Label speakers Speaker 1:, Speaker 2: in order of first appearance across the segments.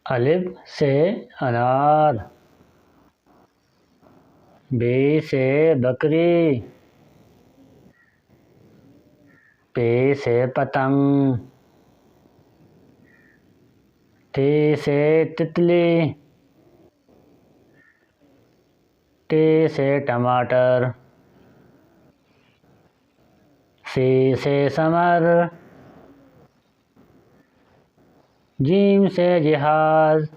Speaker 1: अलिफ से अनार। बे से बकरी। पे से पतंग। ते से तितली। टे से टमाटर। से समर। जीम से जिहाज।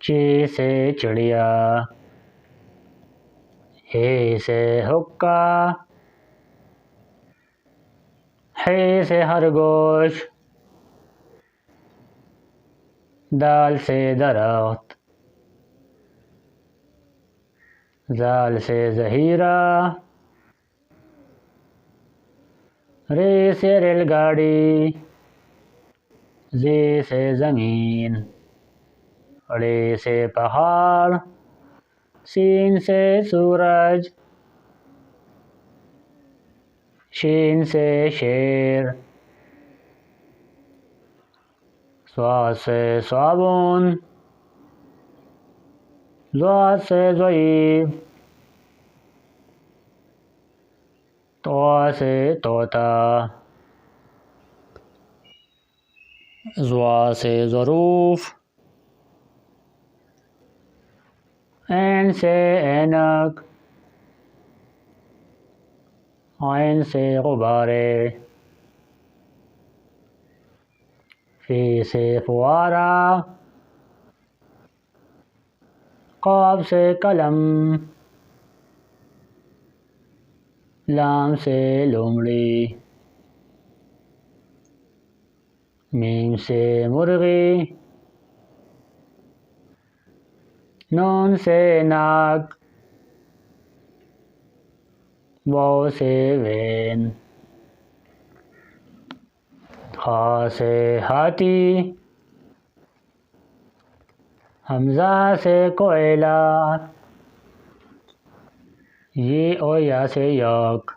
Speaker 1: चे से चिड़िया। हे से हुक्का। है से खरगोश। दाल से दरख्त। जाल से ज़हीरा। रे से रेलगाड़ी। जे से ज़मीन। रे से पहाड़। सीन से सूरज। शीन से शेर। स्वाद से साबुन। ज़ाद से ज़ईफ़। तवा से तोता। ज़वा से ज़रूफ़। ऐन से ऐनक। आइन से गुब्बारे। फे से फुआरा। क़ाफ से कलम। लाम से लोमड़ी। मीम से मुर्गी। नून से नाक। वाव से वैन। हा से हाथी। हमज़ा से कोयला। ये और या से यक।